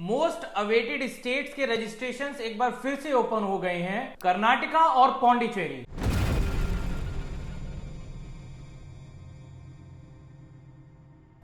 Most awaited states के registrations एक बार फिर से ओपन हो गए हैं, कर्नाटका और पौंडीचेरी।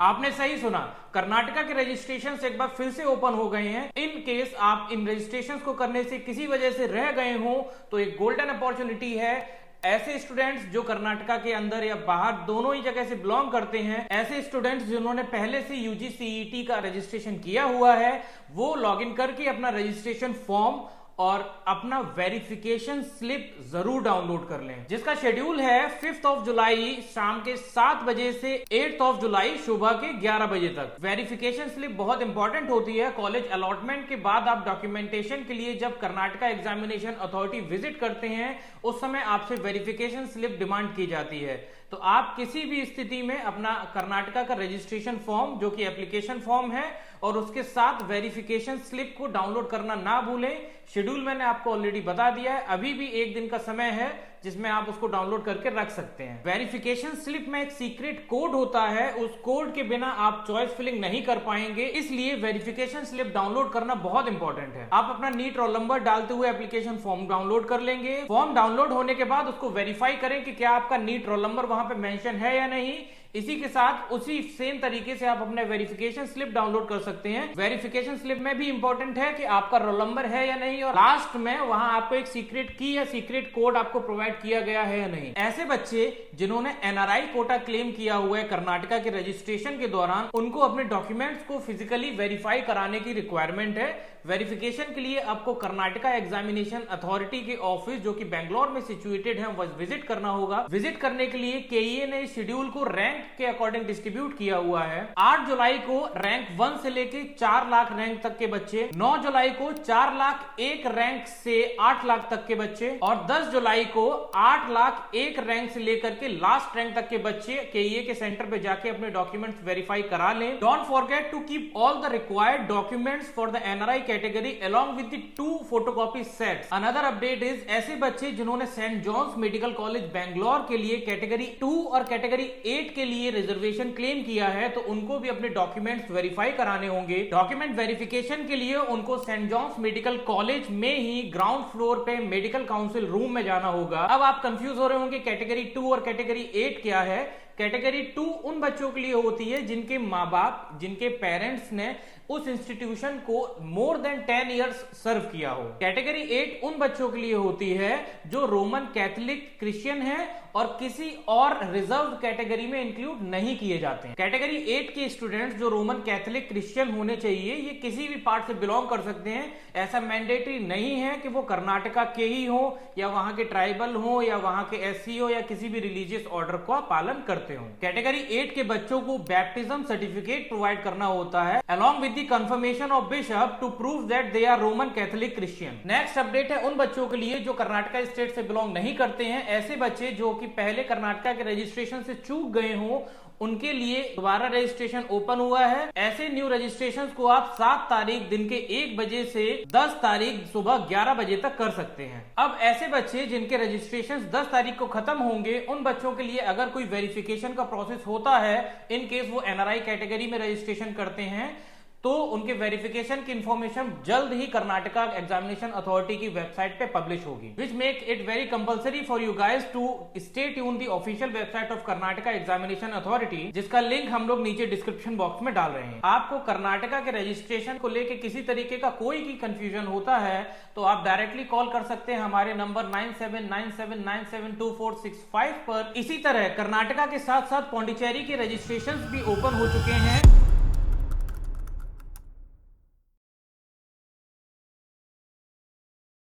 आपने सही सुना, कर्नाटका के रजिस्ट्रेशंस एक बार फिर से ओपन हो गए हैं। इन केस आप इन रजिस्ट्रेशंस को करने से किसी वजह से रह गए हो तो एक गोल्डन अपॉर्चुनिटी है। ऐसे स्टूडेंट्स जो कर्नाटका के अंदर या बाहर दोनों ही जगह से बिलोंग करते हैं, ऐसे स्टूडेंट्स जिन्होंने पहले से यूजी सीईटी का रजिस्ट्रेशन किया हुआ है, वो लॉग इन करके अपना रजिस्ट्रेशन फॉर्म और अपना वेरिफिकेशन स्लिप जरूर डाउनलोड कर लें, जिसका शेड्यूल है 5 ऑफ जुलाई शाम के 7 बजे से 8 ऑफ जुलाई सुबह के 11 बजे तक। वेरिफिकेशन स्लिप बहुत इंपॉर्टेंट होती है। कॉलेज अलॉटमेंट के बाद आप डॉक्यूमेंटेशन के लिए जब कर्नाटका एग्जामिनेशन अथॉरिटी विजिट करते हैं, उस समय आपसे वेरिफिकेशन स्लिप डिमांड की जाती है। तो आप किसी भी स्थिति में अपना कर्नाटका का रजिस्ट्रेशन फॉर्म जो कि एप्लीकेशन फॉर्म है और उसके साथ वेरिफिकेशन स्लिप को डाउनलोड करना ना भूलें। शेड्यूल मैंने आपको ऑलरेडी बता दिया है, अभी भी एक दिन का समय है जिसमें आप उसको डाउनलोड करके रख सकते हैं। वेरिफिकेशन स्लिप में एक सीक्रेट कोड होता है, उस कोड के बिना आप चॉइस फिलिंग नहीं कर पाएंगे, इसलिए वेरिफिकेशन स्लिप डाउनलोड करना बहुत इंपॉर्टेंट है। आप अपना नीट रोल नंबर डालते हुए एप्लीकेशन फॉर्म डाउनलोड कर लेंगे। फॉर्म डाउनलोड होने के बाद उसको वेरीफाई करें कि क्या आपका नीट रोल नंबर वहां पे मेंशन है या नहीं। इसी के साथ उसी सेम तरीके से आप अपने वेरिफिकेशन स्लिप डाउनलोड कर सकते हैं। वेरिफिकेशन स्लिप में भी इंपॉर्टेंट है कि आपका रोल नंबर है या नहीं, और लास्ट में वहां आपको एक सीक्रेट की या सीक्रेट कोड आपको प्रोवाइड किया गया है या नहीं। ऐसे बच्चे जिन्होंने एनआरआई कोटा क्लेम किया हुआ है कर्नाटका के रजिस्ट्रेशन के दौरान, उनको अपने डॉक्यूमेंट्स को फिजिकली वेरीफाई कराने की रिक्वायरमेंट है। वेरिफिकेशन के लिए आपको कर्नाटका एग्जामिनेशन अथॉरिटी के ऑफिस जो कि बेंगलोर में सिचुएटेड है वह विजिट करना होगा। विजिट करने के लिए केईए ने शेड्यूल को रैंक के अकॉर्डिंग डिस्ट्रीब्यूट किया हुआ है। 8 जुलाई को रैंक 1 से लेके 4 लाख रैंक तक के बच्चे, 9 जुलाई को 4 लाख 1 रैंक से 8 लाख तक के बच्चे, और 10 जुलाई को 8 लाख 1 रैंक से लेकर के लास्ट रैंक तक के बच्चे केईए के सेंटर पे जाके अपने डॉक्यूमेंट्स वेरीफाई करा लें। Don't forget to keep all the required documents for the NRI category along with the 2 photocopy sets। Another update is ऐसे बच्चे जिन्होंने Saint John's Medical College Bangalore के लिए कैटेगरी 2 और कैटेगरी 8 के लिए रिजर्वेशन क्लेम किया है, तो उनको भी अपने डॉक्यूमेंट्स वेरीफाई कराने होंगे। डॉक्यूमेंट वेरिफिकेशन के लिए उनको सेंट जॉन्स मेडिकल कॉलेज में ही ग्राउंड फ्लोर पे मेडिकल काउंसिल रूम में जाना होगा। अब आप कंफ्यूज हो रहे होंगे कैटेगरी 2 और कैटेगरी 8 क्या है। कैटेगरी 2 उन बच्चों के लिए होती है जिनके माँ बाप, जिनके पेरेंट्स ने उस इंस्टीट्यूशन को मोर देन 10 इयर्स सर्व किया हो। कैटेगरी 8 उन बच्चों के लिए होती है जो रोमन कैथोलिक क्रिश्चियन है और किसी और रिजर्व कैटेगरी में इंक्लूड नहीं किए जाते हैं। कैटेगरी 8 के स्टूडेंट्स जो रोमन कैथोलिक क्रिश्चियन होने चाहिए, ये किसी भी पार्ट से बिलोंग कर सकते हैं। ऐसा मैंडेटरी नहीं है कि वो कर्नाटका के ही हो या वहां के ट्राइबल हो या वहां के एससी हो या किसी भी रिलीजियस ऑर्डर का पालन करते हो। कैटेगरी 8 के बच्चों को बैप्टिज्म सर्टिफिकेट प्रोवाइड करना होता है along with the confirmation of bishop to prove that they are Roman Catholic Christian। Next update है उन बच्चों के लिए जो कर्नाटका स्टेट से बिलोंग नहीं करते हैं। ऐसे बच्चे जो कि पहले कर्नाटका के रजिस्ट्रेशन से चूक गए हों, उनके लिए दोबारा रजिस्ट्रेशन ओपन हुआ है। ऐसे न्यू रजिस्ट्रेशन को आप 7 तारीख दिन के 1 बजे से 10 तारीख सुबह 11 बजे तक कर सकते हैं। अब ऐसे बच्चे जिनके रजिस्ट्रेशन 10 तारीख को खत्म होंगे, उन बच्चों के लिए अगर कोई वेरिफिकेशन का प्रोसेस होता है, इन केस वो एनआरआई कैटेगरी में रजिस्ट्रेशन करते हैं, तो उनके वेरिफिकेशन की इंफॉर्मेशन जल्द ही कर्नाटका एग्जामिनेशन अथॉरिटी की वेबसाइट पे पब्लिश होगी, which make it very compulsory for you guys to stay tune the official website of Karnataka examination authority, जिसका लिंक हम लोग नीचे डिस्क्रिप्शन बॉक्स में डाल रहे हैं। आपको कर्नाटका के रजिस्ट्रेशन को लेकर किसी तरीके का कोई भी कंफ्यूजन होता है तो आप डायरेक्टली कॉल कर सकते हैं हमारे नंबर 9797972465 पर। इसी तरह कर्नाटका के साथ साथ पौंडीचेरी के रजिस्ट्रेशन भी ओपन हो चुके हैं।